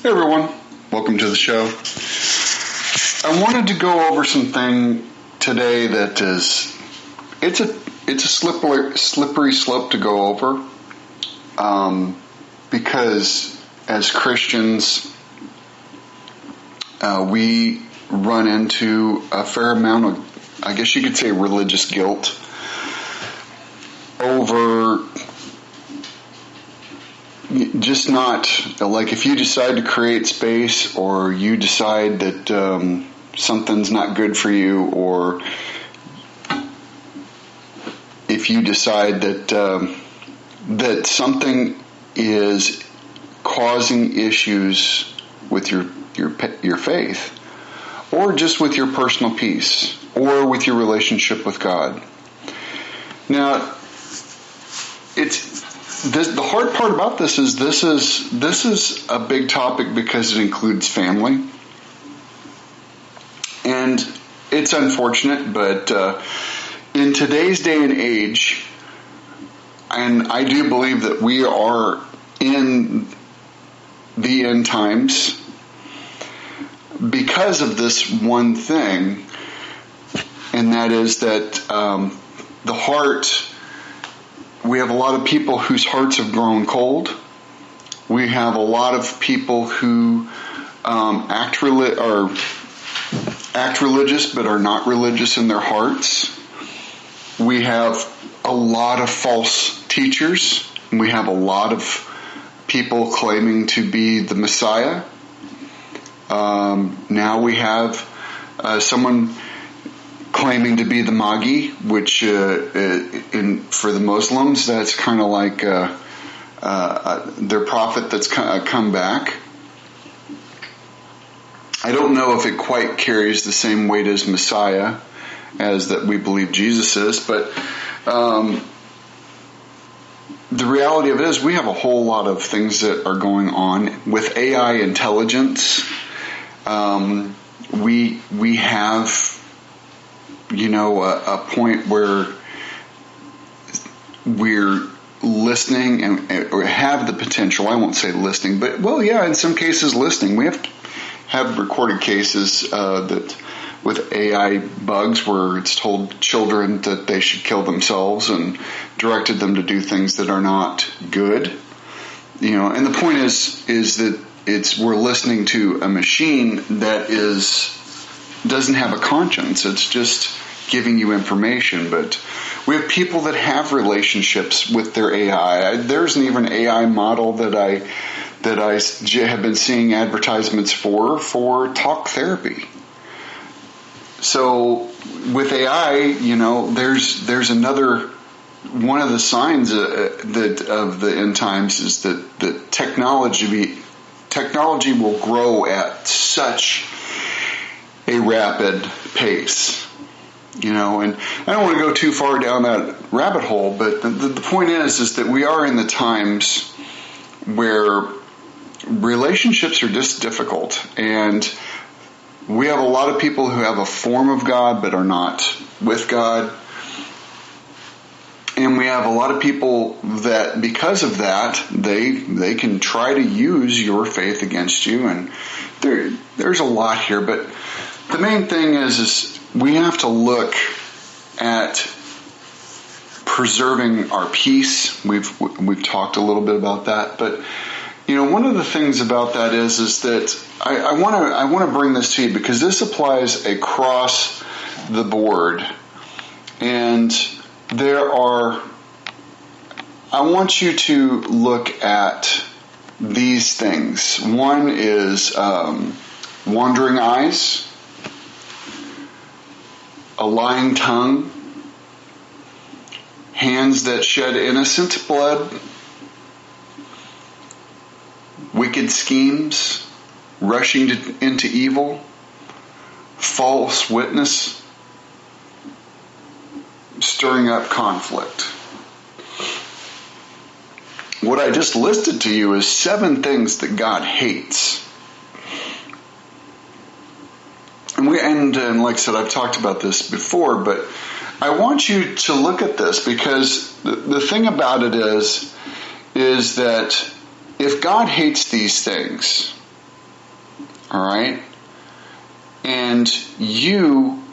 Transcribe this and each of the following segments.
Hey everyone, welcome to the show. I wanted to go over something today that is, it's a slippery slope to go over, because as Christians, we run into a fair amount of, I guess you could say, religious guilt over just not, like if you decide to create space or you decide that something's not good for you, or if you decide that that something is causing issues with your faith, or just with your personal peace, or with your relationship with God. Now, the hard part about this is this is a big topic because it includes family, and it's unfortunate, but in today's day and age, and I do believe that we are in the end times because of this one thing, and that is that the heart. We have a lot of people whose hearts have grown cold. We have a lot of people who act religious but are not religious in their hearts. We have a lot of false teachers. We have a lot of people claiming to be the Messiah. Now we have someone claiming to be the Mahdi, which for the Muslims, that's kind of like their prophet that's come back. I don't know if it quite carries the same weight as Messiah as that we believe Jesus is, but the reality of it is we have a whole lot of things that are going on with AI intelligence. We have, a point where we're listening or have the potential. I won't say listening, but in some cases listening. We have recorded cases that with AI bugs where it's told children that they should kill themselves and directed them to do things that are not good. And the point is that we're listening to a machine that doesn't have a conscience. It's just giving you information. But we have people that have relationships with their AI. There's an even AI model that I have been seeing advertisements for talk therapy. So with AI, there's another one of the signs that of the end times is that technology will grow at such a rapid pace, and I don't want to go too far down that rabbit hole, but the point is that we are in the times where relationships are just difficult, and we have a lot of people who have a form of God but are not with God, and we have a lot of people that because of that they can try to use your faith against you, and there's a lot here, but the main thing is we have to look at preserving our peace. We've talked a little bit about that, but one of the things about that is that I want to bring this to you because this applies across the board, and I want you to look at these things. One is wandering eyes, a lying tongue, hands that shed innocent blood, wicked schemes, rushing into evil, false witness, stirring up conflict. What I just listed to you is 7 things that God hates. And like I said, I've talked about this before, but I want you to look at this because the thing about it is that if God hates these things, All right? And you,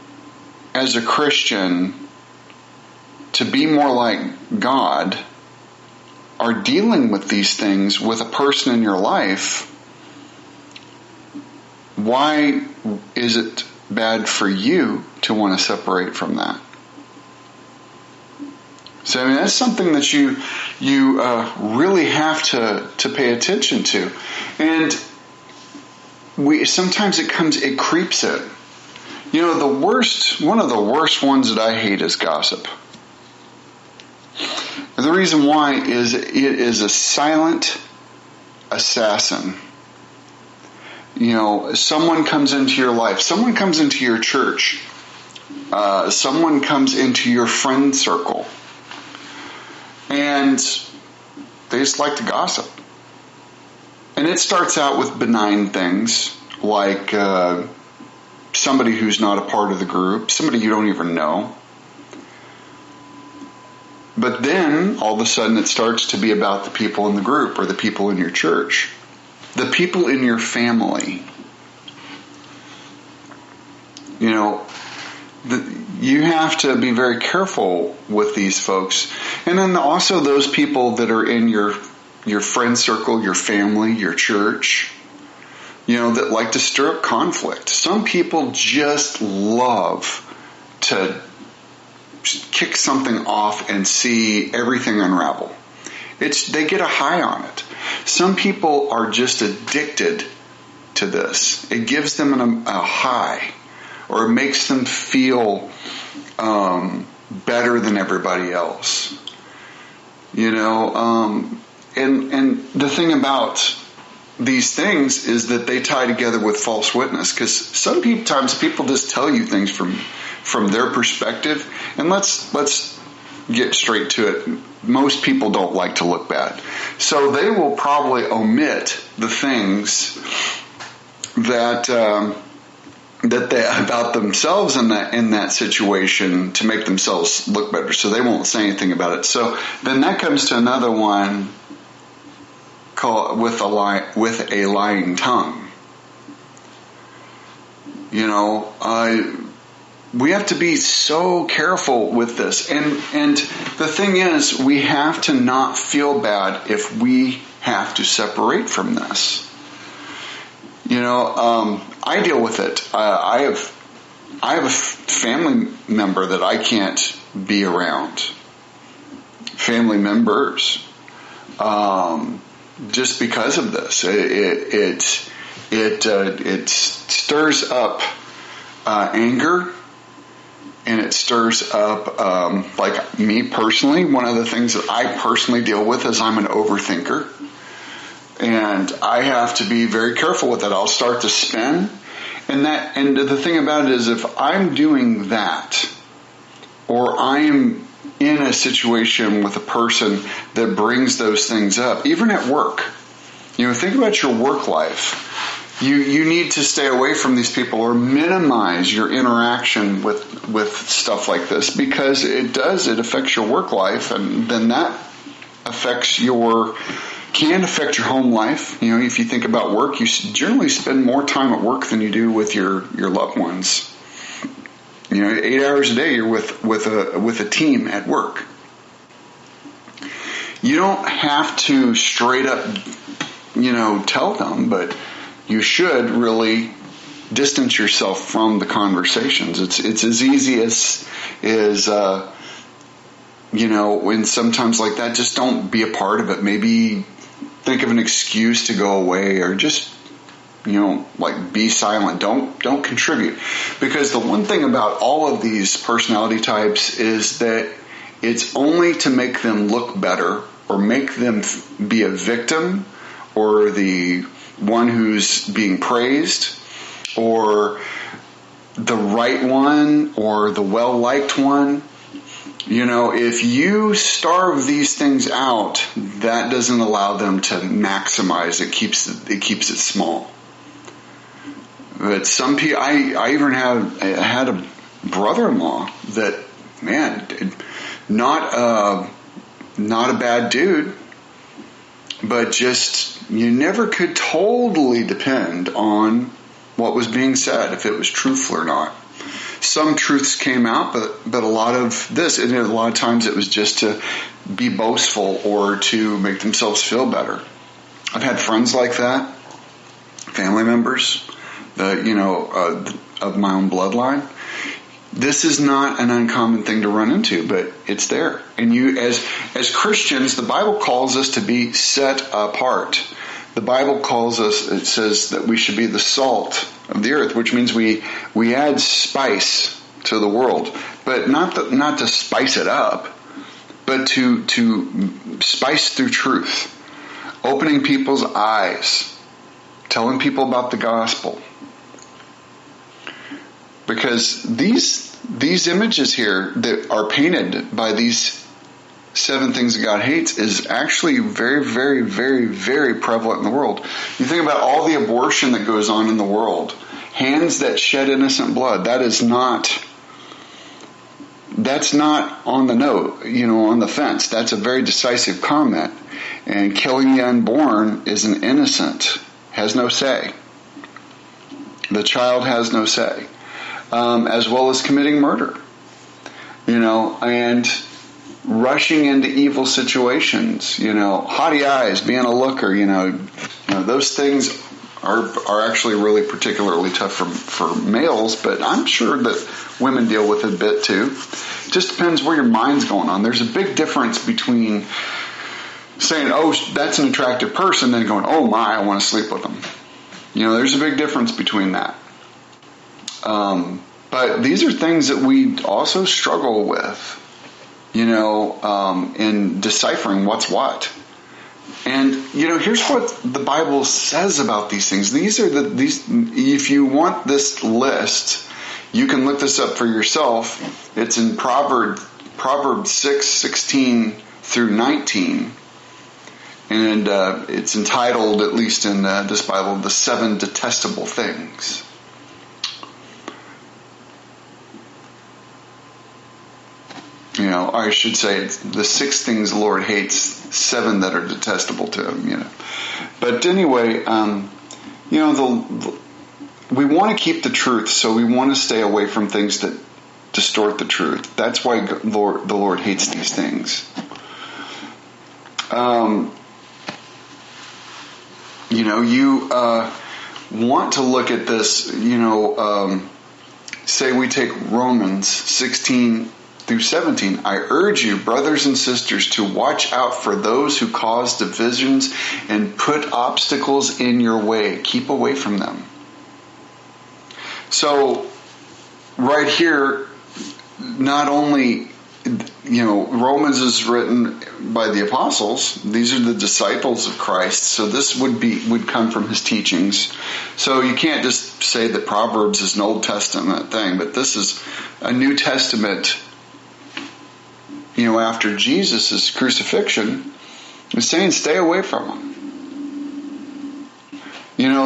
as a Christian, to be more like God, are dealing with these things with a person in your life. Why is it bad for you to want to separate from that? So I mean, that's something that you really have to pay attention to, and sometimes it creeps in. You know, one of the worst ones that I hate is gossip. And the reason why is it is a silent assassin. You know, someone comes into your life, someone comes into your church, someone comes into your friend circle, and they just like to gossip. And it starts out with benign things like somebody who's not a part of the group, somebody you don't even know. But then, all of a sudden, it starts to be about the people in the group or the people in your church, the people in your family. You know, you have to be very careful with these folks. And then also those people that are in your friend circle, your family, your church, you know, that like to stir up conflict. Some people just love to kick something off and see everything unravel. They get a high on it. Some people are just addicted to this. It gives them a high, or it makes them feel better than everybody else. You know, and the thing about these things is that they tie together with false witness, because sometimes people just tell you things from their perspective, and let's get straight to it. Most people don't like to look bad, so they will probably omit the things that they about themselves in that situation to make themselves look better. So they won't say anything about it. So then that comes to another one called with a lying tongue. You know, we have to be so careful with this. And the thing is, we have to not feel bad if we have to separate from this. You know, I deal with it. I have a family member that I can't be around. Family members, just because of this, it stirs up anger. And it stirs up, like me personally, one of the things that I personally deal with is I'm an overthinker. And I have to be very careful with that. I'll start to spin. And the thing about it is, if I'm doing that, or I'm in a situation with a person that brings those things up, even at work, you know, think about your work life. You need to stay away from these people or minimize your interaction with stuff like this, because it affects your work life, and then that can affect your home life. You know, if you think about work, you generally spend more time at work than you do with your loved ones. You know, 8 hours a day you're with a team at work. You don't have to straight up, you know, tell them, but you should really distance yourself from the conversations. It's as easy as you know, when sometimes like that, just don't be a part of it. Maybe think of an excuse to go away, or just, you know, like be silent. Don't contribute. Because the one thing about all of these personality types is that it's only to make them look better, or make them be a victim, or the one who's being praised, or the right one, or the well-liked one. You know, if you starve these things out, that doesn't allow them to maximize. It keeps it small. But some people, I even had a brother-in-law that, man, not a bad dude, but just, you never could totally depend on what was being said, if it was truthful or not. Some truths came out, but a lot of this, and a lot of times it was just to be boastful or to make themselves feel better. I've had friends like that, family members, of my own bloodline. This is not an uncommon thing to run into, but it's there. And you, as Christians, the Bible calls us to be set apart. The Bible calls us, it says that we should be the salt of the earth, which means we add spice to the world, but not to spice it up, but to spice through truth, opening people's eyes, telling people about the gospel. Because these images here that are painted by these 7 things that God hates is actually very, very, very, very prevalent in the world. You think about all the abortion that goes on in the world, hands that shed innocent blood. That's not on the note, on the fence. That's a very decisive comment. And killing the unborn is an innocent, has no say. The child has no say. As well as committing murder, and rushing into evil situations, haughty eyes, being a looker, those things are actually really particularly tough for males, but I'm sure that women deal with it a bit too. It just depends where your mind's going on. There's a big difference between saying, oh, that's an attractive person, and going, oh my, I want to sleep with them. There's a big difference between that. But these are things that we also struggle with, in deciphering what's what. And, here's what the Bible says about these things. If you want this list, you can look this up for yourself. It's in Proverbs 6:16 through 19. And it's entitled, at least in this Bible, The 7 Detestable Things. I should say it's the 6 things the Lord hates, 7 that are detestable to him, But anyway, we want to keep the truth, so we want to stay away from things that distort the truth. That's why the Lord hates these things. You want to look at this, say we take Romans 16 through 17, I urge you, brothers and sisters, to watch out for those who cause divisions and put obstacles in your way. Keep away from them. So, right here, not only, Romans is written by the apostles. These are the disciples of Christ. So this would come from his teachings. So you can't just say that Proverbs is an Old Testament thing, but this is a New Testament. After Jesus' crucifixion, is saying stay away from them.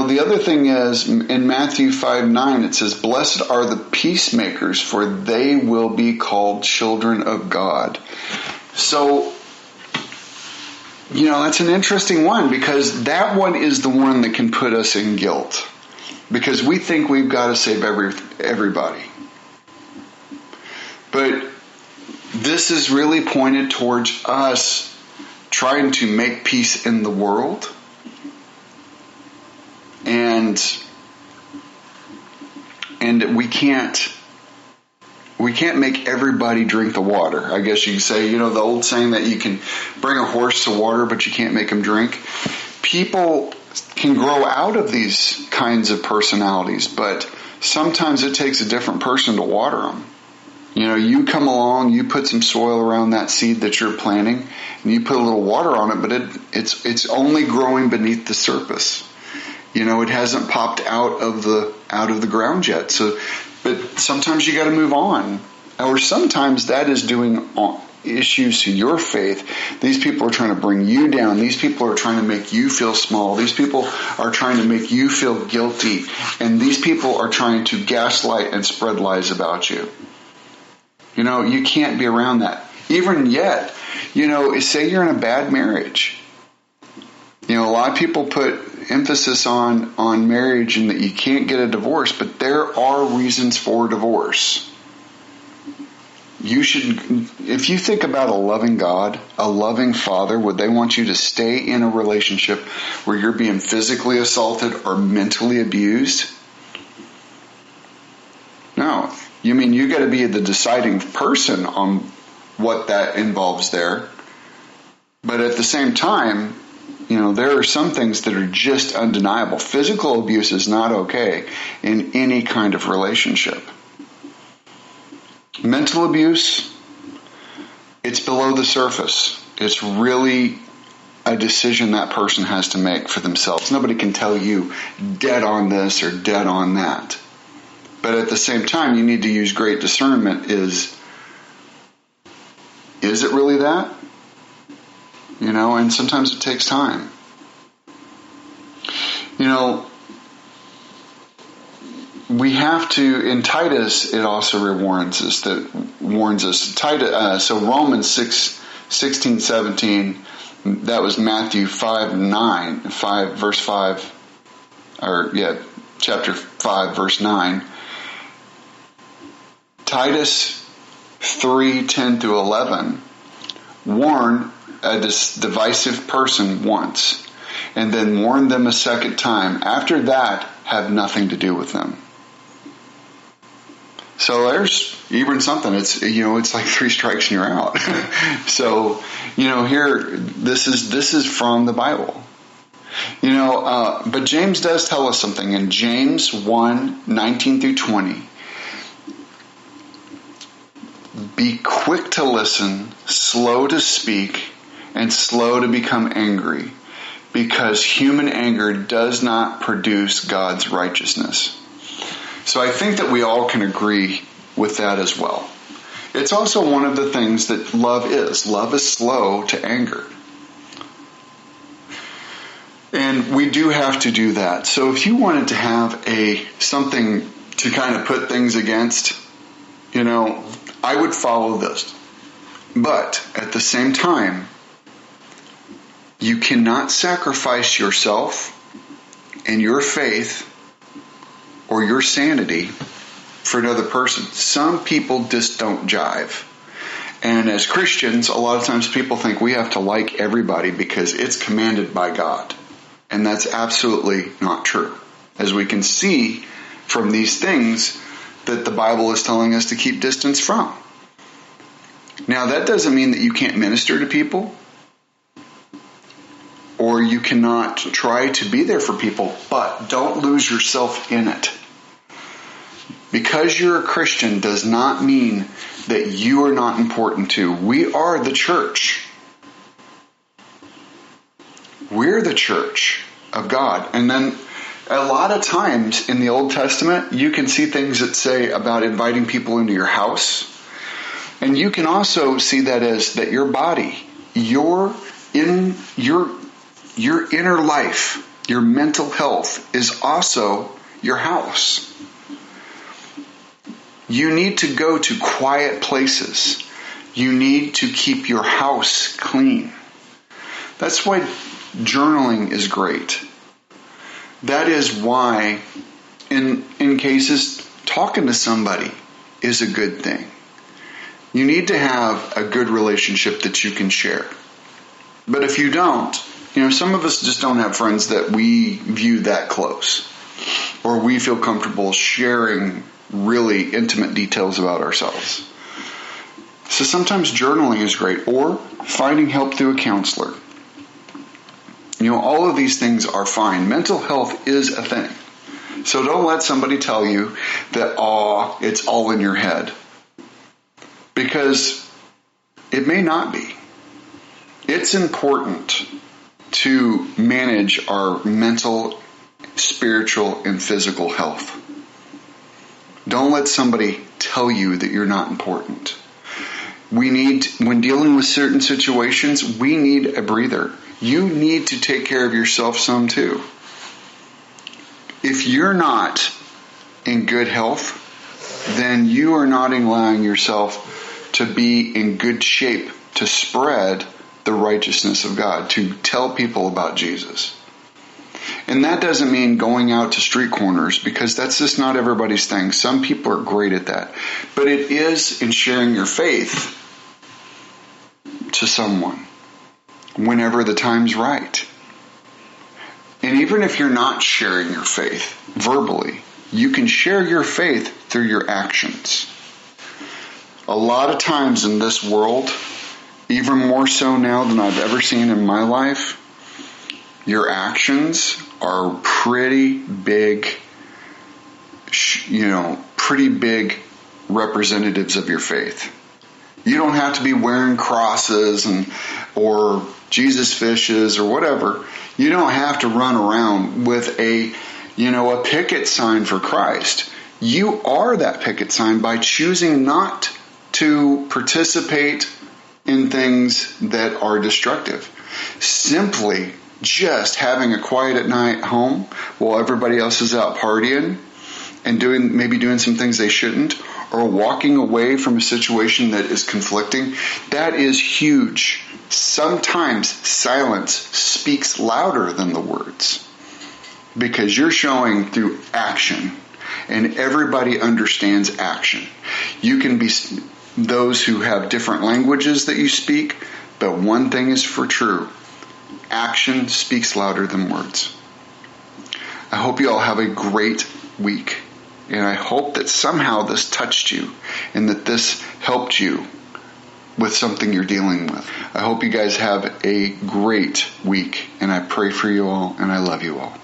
The other thing is, in Matthew 5:9, it says, blessed are the peacemakers, for they will be called children of God. So, that's an interesting one, because that one is the one that can put us in guilt. Because we think we've got to save everybody. But this is really pointed towards us trying to make peace in the world. And we can't make everybody drink the water. I guess you could say, the old saying that you can bring a horse to water, but you can't make him drink. People can grow out of these kinds of personalities, but sometimes it takes a different person to water them. You come along, you put some soil around that seed that you're planting, and you put a little water on it, but it's only growing beneath the surface. It hasn't popped out of the ground yet. So, but sometimes you got to move on, or sometimes that is doing issues to your faith. These people are trying to bring you down. These people are trying to make you feel small. These people are trying to make you feel guilty, and these people are trying to gaslight and spread lies about you. You can't be around that. Even yet, say you're in a bad marriage. A lot of people put emphasis on marriage and that you can't get a divorce, but there are reasons for divorce. You should, if you think about a loving God, a loving Father, would they want you to stay in a relationship where you're being physically assaulted or mentally abused? No. You mean you got to be the deciding person on what that involves there. But at the same time, there are some things that are just undeniable. Physical abuse is not okay in any kind of relationship. Mental abuse, it's below the surface. It's really a decision that person has to make for themselves. Nobody can tell you dead on this or dead on that. But at the same time, you need to use great discernment. Is it really that? And sometimes it takes time. We have to, in Titus, it also warns us. Titus, so Romans 6:16, 17, that was Matthew 5:9, verse 5, chapter 5, verse 9. Titus 3:10 through 11, warn a divisive person once, and then warn them a second time. After that, have nothing to do with them. So there's even something. It's like 3 strikes and you're out. So here this is from the Bible. But James does tell us something in James 1:19 through 20. Be quick to listen, slow to speak, and slow to become angry, because human anger does not produce God's righteousness. So I think that we all can agree with that as well. It's also one of the things that love is. Love is slow to anger. And we do have to do that. So if you wanted to have something to kind of put things against, I would follow this. But at the same time, you cannot sacrifice yourself and your faith or your sanity for another person. Some people just don't jive. And as Christians, a lot of times people think we have to like everybody because it's commanded by God. And that's absolutely not true. As we can see from these things that the Bible is telling us to keep distance from. Now, that doesn't mean that you can't minister to people, or you cannot try to be there for people, but don't lose yourself in it. Because you're a Christian does not mean that you are not important too. We are the church. We're the church of God. And then a lot of times in the Old Testament, you can see things that say about inviting people into your house. And you can also see that as that your body, your inner life, your mental health is also your house. You need to go to quiet places. You need to keep your house clean. That's why journaling is great. That is why, in cases, talking to somebody is a good thing. You need to have a good relationship that you can share. But if you don't, some of us just don't have friends that we view that close, or we feel comfortable sharing really intimate details about ourselves. So sometimes journaling is great, or finding help through a counselor. All of these things are fine. Mental health is a thing. So don't let somebody tell you that, it's all in your head. Because it may not be. It's important to manage our mental, spiritual, and physical health. Don't let somebody tell you that you're not important. When dealing with certain situations, we need a breather. You need to take care of yourself some too. If you're not in good health, then you are not allowing yourself to be in good shape to spread the righteousness of God, to tell people about Jesus. And that doesn't mean going out to street corners, because that's just not everybody's thing. Some people are great at that. But it is in sharing your faith to someone whenever the time's right. And even if you're not sharing your faith verbally, you can share your faith through your actions. A lot of times in this world, even more so now than I've ever seen in my life, your actions are pretty big, pretty big representatives of your faith. You don't have to be wearing crosses or Jesus fishes or whatever. You don't have to run around with a picket sign for Christ. You are that picket sign by choosing not to participate in things that are destructive. Simply just having a quiet at night home while everybody else is out partying and doing some things they shouldn't, or walking away from a situation that is conflicting, that is huge. Sometimes silence speaks louder than the words, because you're showing through action, and everybody understands action. You can be those who have different languages that you speak, but one thing is for true: action speaks louder than words. I hope you all have a great week, and I hope that somehow this touched you and that this helped you with something you're dealing with. I hope you guys have a great week, and I pray for you all, and I love you all.